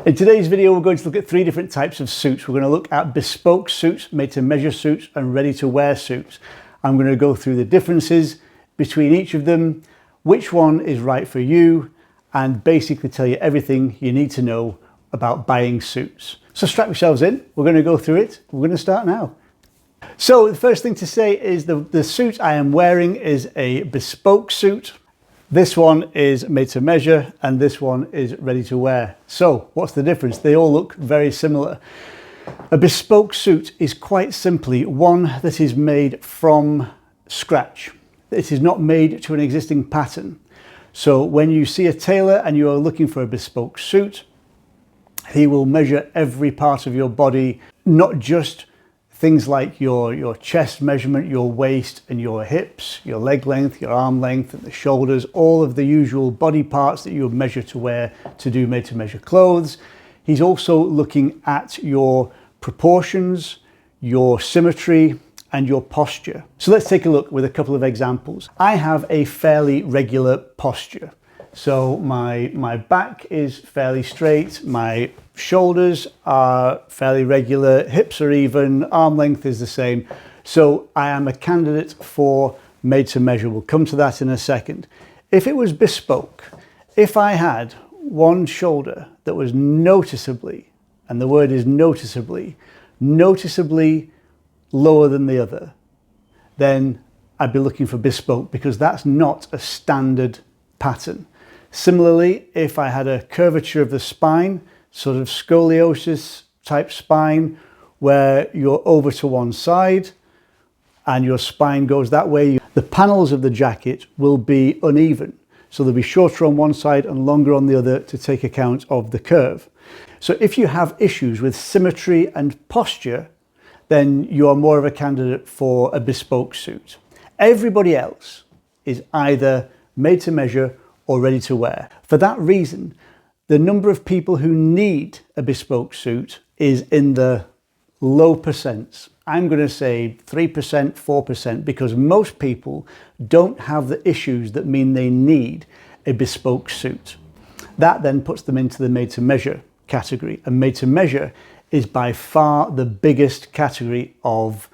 In today's video, we're going to look at three different types of suits. We're going to look at bespoke suits, made to measure suits, and ready to wear suits. I'm going to go through the differences between each of them, which one is right for you, and basically tell you everything you need to know about buying suits. So strap yourselves in, we're going to go through it. We're going to start now. So the first thing to say is the suit I am wearing is a bespoke suit. This one is made to measure and this one is ready to wear. So what's the difference? They all look very similar. A bespoke suit is quite simply one that is made from scratch. It is not made to an existing pattern. So when you see a tailor and you are looking for a bespoke suit, he will measure every part of your body, not just things like your chest measurement, your waist and your hips, your leg length, your arm length and the shoulders, all of the usual body parts that you would measure to wear to do made to measure clothes. He's also looking at your proportions, your symmetry and your posture. So let's take a look with a couple of examples. I have a fairly regular posture. So my back is fairly straight, my shoulders are fairly regular, hips are even, arm length is the same. So I am a candidate for made to measure. We'll come to that in a second. If it was bespoke, if I had one shoulder that was noticeably, and the word is noticeably lower than the other, then I'd be looking for bespoke because that's not a standard pattern. Similarly, if I had a curvature of the spine, sort of scoliosis type spine, where you're over to one side and your spine goes that way, the panels of the jacket will be uneven. So they'll be shorter on one side and longer on the other to take account of the curve. So if you have issues with symmetry and posture, then you are more of a candidate for a bespoke suit. Everybody else is either made to measure or ready to wear. For that reason, the number of people who need a bespoke suit is in the low percents. I'm going to say 3%, 4%, because most people don't have the issues that mean they need a bespoke suit. That then puts them into the made to measure category, and made to measure is by far the biggest category of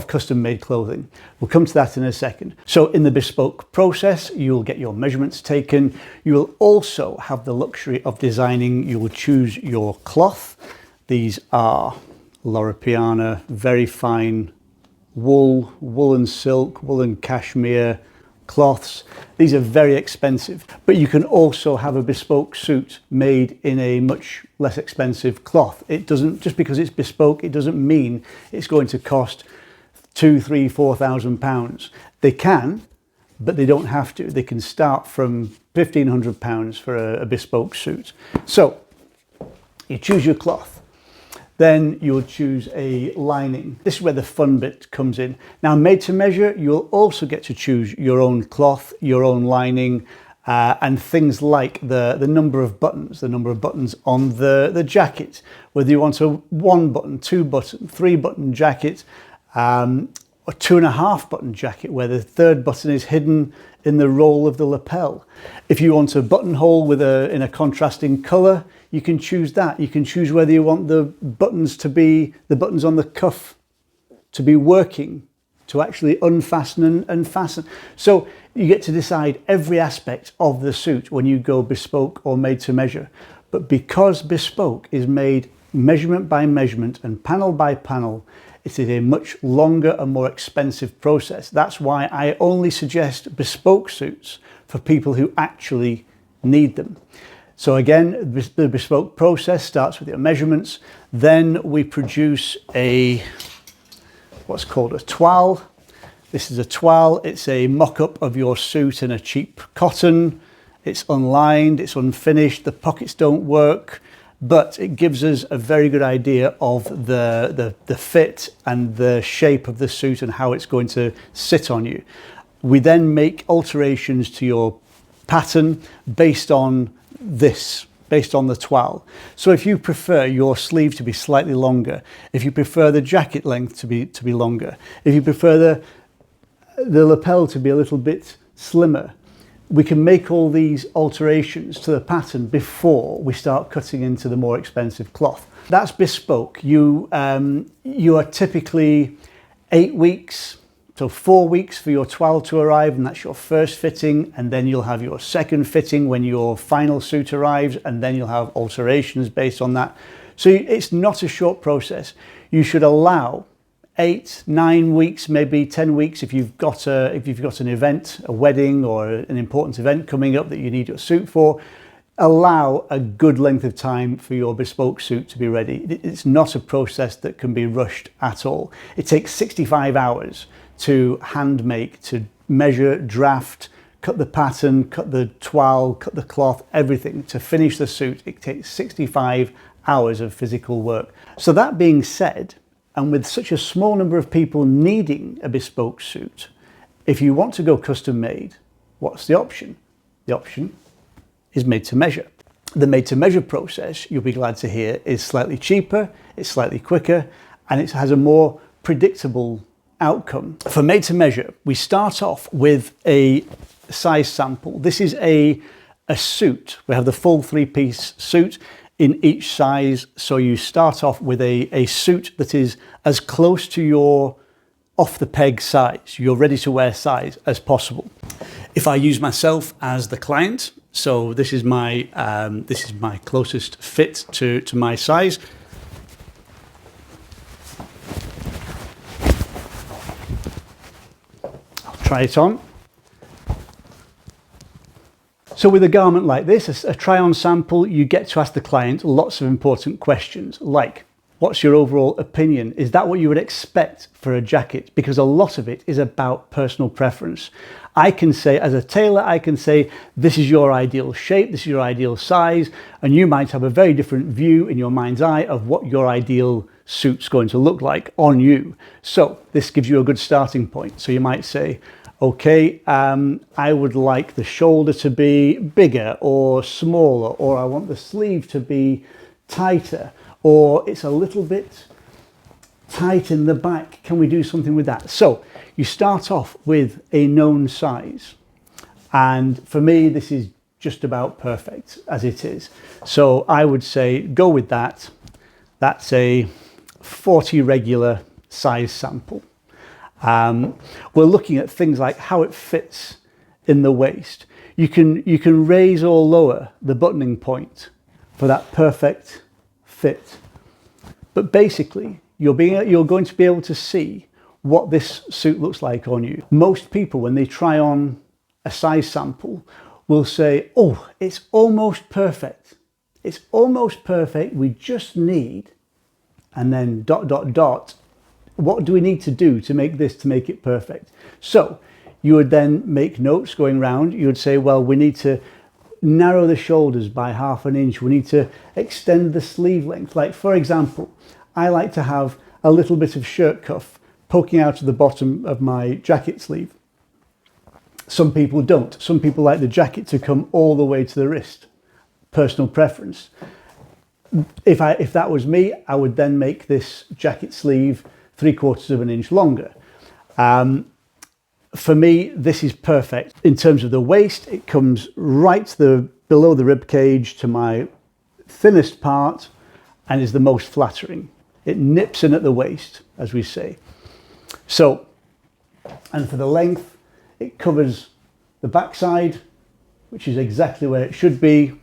custom made clothing. We'll come to that in a second. So in the bespoke process, you'll get your measurements taken. You will also have the luxury of designing. You will choose your cloth. These are Loro Piana, very fine wool, woolen silk, woolen cashmere cloths. These are very expensive, but you can also have a bespoke suit made in a much less expensive cloth. It doesn't, just because it's bespoke, it doesn't mean it's going to cost £2,000, £3,000, £4,000. They can, but they don't have to. They can start from £1,500 for a bespoke suit. So you choose your cloth. Then you'll choose a lining. This is where the fun bit comes in. Now, made to measure, you'll also get to choose your own cloth, your own lining, and things like the number of buttons on the jacket. Whether you want a 1 button, 2 button, 3 button jacket, or 2.5 button jacket where the 3rd button is hidden in the roll of the lapel. If you want a buttonhole in a contrasting colour, you can choose that. You can choose whether you want the buttons on the cuff to be working, to actually unfasten and fasten. So you get to decide every aspect of the suit when you go bespoke or made to measure. But because bespoke is made measurement by measurement and panel by panel, it is a much longer and more expensive process. That's why I only suggest bespoke suits for people who actually need them. So again, the bespoke process starts with your measurements. Then we produce what's called a toile. This is a toile. It's a mock-up of your suit in a cheap cotton. It's unlined, it's unfinished, the pockets don't work, but it gives us a very good idea of the fit and the shape of the suit and how it's going to sit on you. We then make alterations to your pattern based on the toile. So if you prefer your sleeve to be slightly longer, if you prefer the jacket length to be longer, if you prefer the lapel to be a little bit slimmer, we can make all these alterations to the pattern before we start cutting into the more expensive cloth. That's bespoke. You are typically 8 weeks, so 4 weeks for your toile to arrive, and that's your first fitting, and then you'll have your second fitting when your final suit arrives, and then you'll have alterations based on that. So it's not a short process. You should allow 8, 9 weeks, maybe 10 weeks if you've got an event, a wedding or an important event coming up that you need your suit for. Allow a good length of time for your bespoke suit to be ready. It's not a process that can be rushed at all. It takes 65 hours to hand make, to measure, draft, cut the pattern, cut the toile, cut the cloth, everything. To finish the suit, it takes 65 hours of physical work. So that being said, and with such a small number of people needing a bespoke suit, if you want to go custom made, what's the option? The option is made to measure. The made to measure process, you'll be glad to hear, is slightly cheaper, it's slightly quicker, and it has a more predictable outcome. For made to measure, we start off with a size sample. This is a suit. We have the full 3-piece suit in each size. So you start off with a suit that is as close to your off the peg size, your ready to wear size as possible. If I use myself as the client, so this is my closest fit to my size. I'll try it on. So with a garment like this, a try-on sample, you get to ask the client lots of important questions like, what's your overall opinion? Is that what you would expect for a jacket? Because a lot of it is about personal preference. I can say, as a tailor, I can say, this is your ideal shape, this is your ideal size, and you might have a very different view in your mind's eye of what your ideal suit's going to look like on you. So this gives you a good starting point. So you might say, okay, I would like the shoulder to be bigger or smaller, or I want the sleeve to be tighter, or it's a little bit tight in the back. Can we do something with that? So you start off with a known size. And for me, this is just about perfect as it is. So I would say, go with that. That's a 40 regular size sample. We're looking at things like how it fits in the waist. You can raise or lower the buttoning point for that perfect fit. But basically, you're going to be able to see what this suit looks like on you. Most people, when they try on a size sample, will say, oh, it's almost perfect. It's almost perfect. We just need, and then ... What do we need to do to make it perfect? So you would then make notes going round. You would say, well, we need to narrow the shoulders by ½ an inch. We need to extend the sleeve length. Like, for example, I like to have a little bit of shirt cuff poking out of the bottom of my jacket sleeve. Some people don't. Some people like the jacket to come all the way to the wrist. Personal preference. If that was me, I would then make this jacket sleeve 3/4 of an inch longer. For me, this is perfect. In terms of the waist, it comes right below the rib cage to my thinnest part and is the most flattering. It nips in at the waist, as we say. So, and for the length, it covers the backside, which is exactly where it should be.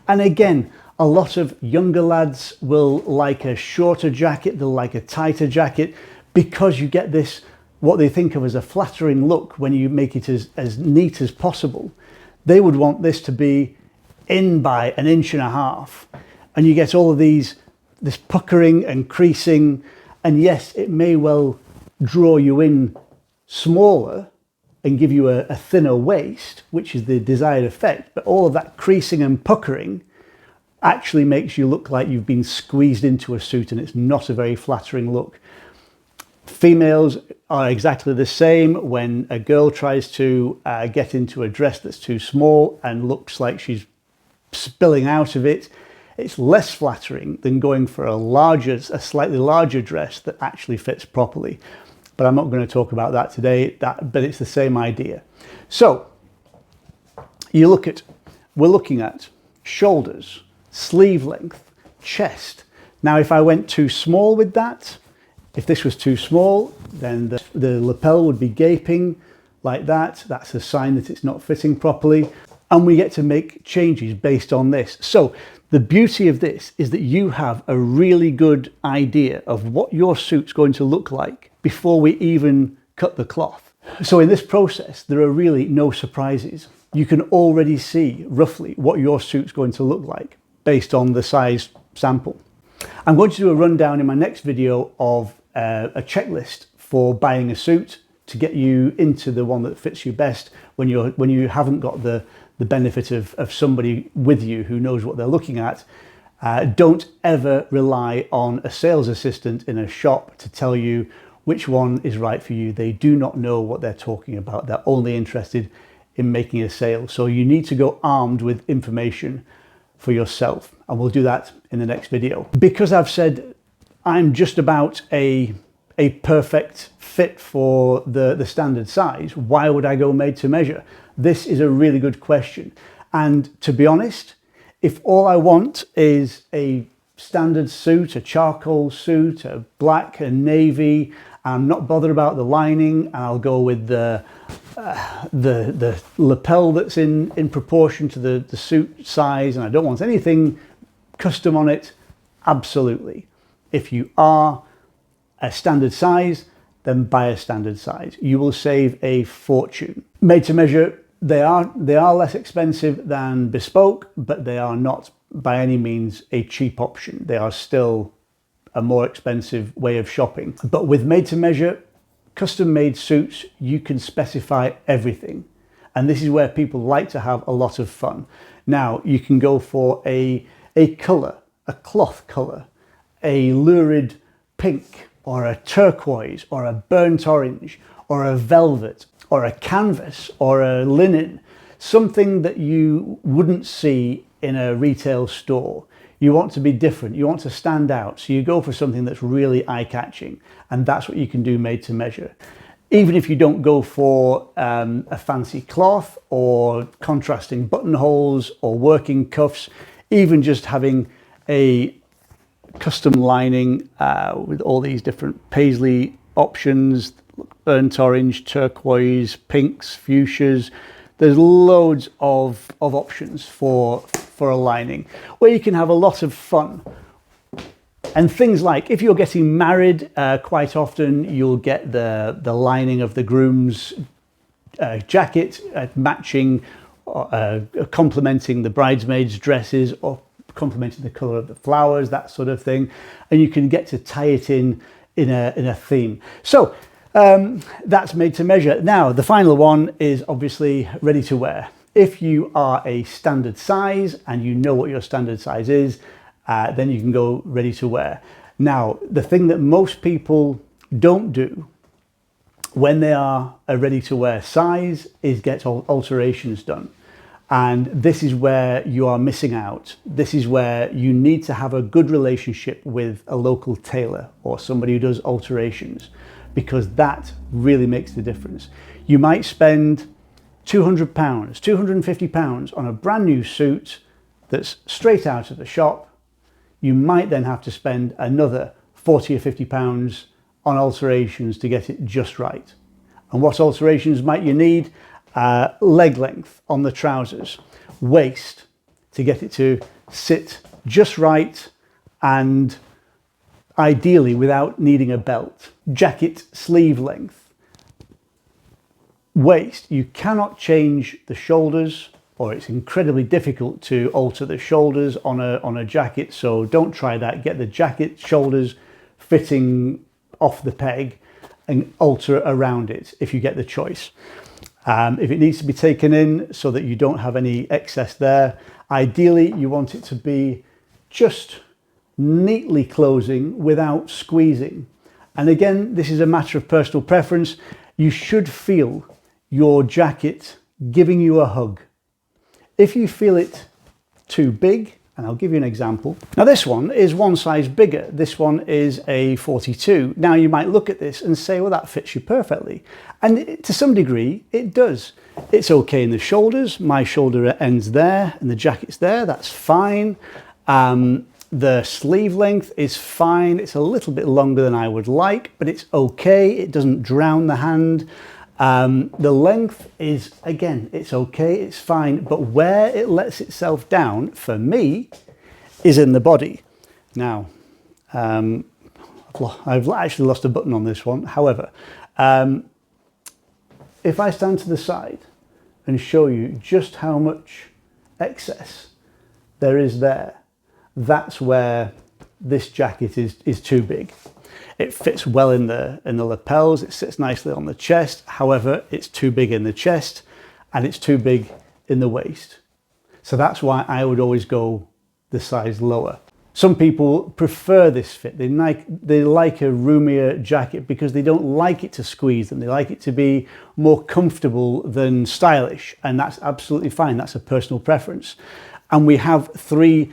And again, a lot of younger lads will like a shorter jacket, they'll like a tighter jacket, because you get this, what they think of as a flattering look when you make it as neat as possible. They would want this to be in by 1.5 inches, and you get all of this puckering and creasing, and yes, it may well draw you in smaller and give you a thinner waist, which is the desired effect, but all of that creasing and puckering actually makes you look like you've been squeezed into a suit, and it's not a very flattering look. Females are exactly the same. When a girl tries to get into a dress that's too small and looks like she's spilling out of it, it's less flattering than going for a slightly larger dress that actually fits properly. But I'm not going to talk about that today, but it's the same idea. So we're looking at shoulders, sleeve length, chest. Now, if I went too small with that, if this was too small, then the lapel would be gaping like that. That's a sign that it's not fitting properly. And we get to make changes based on this. So the beauty of this is that you have a really good idea of what your suit's going to look like before we even cut the cloth. So in this process, there are really no surprises. You can already see roughly what your suit's going to look like based on the size sample. I'm going to do a rundown in my next video of a checklist for buying a suit to get you into the one that fits you best when you haven't got the benefit of somebody with you who knows what they're looking at. Don't ever rely on a sales assistant in a shop to tell you which one is right for you. They do not know what they're talking about. They're only interested in making a sale. So you need to go armed with information for yourself, and we'll do that in the next video. Because I've said I'm just about a perfect fit for the standard size, why would I go made to measure? This is a really good question. And to be honest, if all I want is a standard suit, a charcoal suit, a black, a navy, I'm not bothered about the lining, and I'll go with the lapel that's in proportion to the suit size, and I don't want anything custom on it, absolutely. If you are a standard size, then buy a standard size. You will save a fortune. Made to measure, they are less expensive than bespoke, but they are not by any means a cheap option. They are still a more expensive way of shopping. But with made to measure, custom made suits, you can specify everything. And this is where people like to have a lot of fun. Now, you can go for a color, a cloth color, a lurid pink, or a turquoise, or a burnt orange, or a velvet, or a canvas, or a linen, something that you wouldn't see in a retail store. You want to be different, you want to stand out, so you go for something that's really eye-catching, and that's what you can do made to measure. Even if you don't go for a fancy cloth or contrasting buttonholes or working cuffs, even just having a custom lining with all these different paisley options, burnt orange, turquoise, pinks, fuchsias. There's loads of options for a lining where you can have a lot of fun. And things like, if you're getting married, quite often you'll get the lining of the groom's jacket matching, complementing the bridesmaids' dresses, or complementing the colour of the flowers, that sort of thing. And you can get to tie it in a theme. So that's made to measure. Now, the final one is obviously ready to wear. If you are a standard size and you know what your standard size is, then you can go ready to wear. Now, the thing that most people don't do when they are a ready to wear size is get alterations done. And this is where you are missing out. This is where you need to have a good relationship with a local tailor or somebody who does alterations, because that really makes the difference. You might spend £200, £250 on a brand new suit that's straight out of the shop. You might then have to spend another £40 or £50 on alterations to get it just right. And what alterations might you need? Leg length on the trousers, waist to get it to sit just right, and ideally without needing a belt. Jacket sleeve length. Waist, you cannot change the shoulders, or it's incredibly difficult to alter the shoulders on a jacket, so don't try that. Get the jacket shoulders fitting off the peg and alter around it if you get the choice. If it needs to be taken in so that you don't have any excess there, ideally you want it to be just neatly closing without squeezing. And again, this is a matter of personal preference. You should feel your jacket giving you a hug. If you feel it too big And I'll give you an example. Now this one is one size bigger. This one is a 42. Now you might look at this and say, well, that fits you perfectly. And to some degree, it does. It's okay in the shoulders. My shoulder ends there and the jacket's there. That's fine. The sleeve length is fine. It's a little bit longer than I would like, but it's okay. It doesn't drown the hand. The length is, again, it's okay, it's fine, but where it lets itself down, for me, is in the body. Now, I've actually lost a button on this one. However, if I stand to the side and show you just how much excess there is there, that's where this jacket is too big. It fits well in the lapels, it sits nicely on the chest. However, it's too big in the chest and it's too big in the waist. So that's why I would always go the size lower. Some people prefer this fit. They like a roomier jacket because they don't like it to squeeze them. They like it to be more comfortable than stylish, and that's absolutely fine. That's a personal preference. And we have 3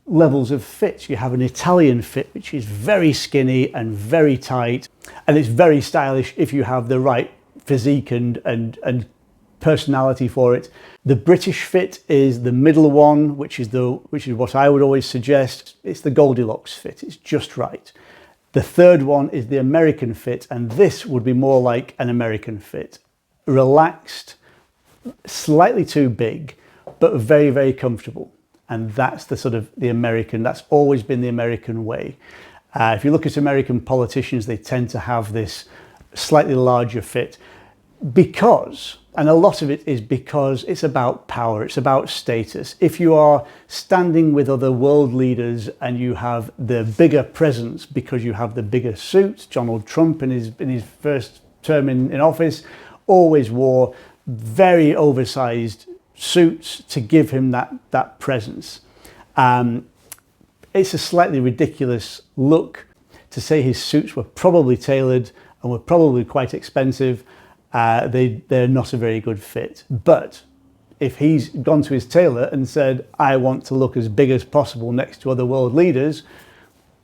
levels of fit. You have an Italian fit, which is very skinny and very tight, and it's very stylish if you have the right physique and personality for it. The British fit is the middle one, which is what I would always suggest. It's the Goldilocks fit. It's just right. The third one is the American fit, and this would be more like an American fit. Relaxed, slightly too big, but very, very comfortable. And that's the American, that's always been the American way. If you look at American politicians, they tend to have this slightly larger fit because, and a lot of it is because it's about power, it's about status. If you are standing with other world leaders and you have the bigger presence because you have the bigger suit, Donald Trump in his first term in office always wore very oversized suits to give him that presence. It's a slightly ridiculous look to say his suits were probably tailored and were probably quite expensive. They're not a very good fit. But if he's gone to his tailor and said, I want to look as big as possible next to other world leaders,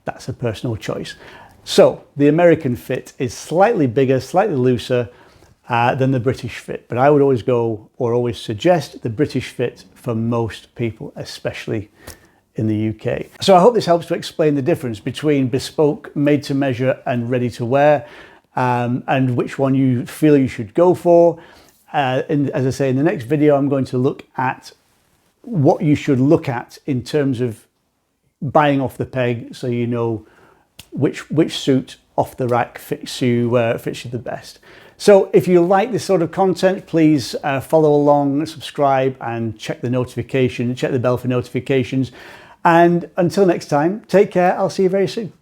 that's a personal choice. So the American fit is slightly bigger, slightly looser than the British fit, but I would always go or always suggest the British fit for most people, especially in the UK. So I hope this helps to explain the difference between bespoke, made to measure and ready to wear, and which one you feel you should go for. As I say, in the next video, I'm going to look at what you should look at in terms of buying off the peg, so you know which suit off the rack fits you the best. So if you like this sort of content, please follow along, subscribe and check the bell for notifications. And until next time, take care. I'll see you very soon.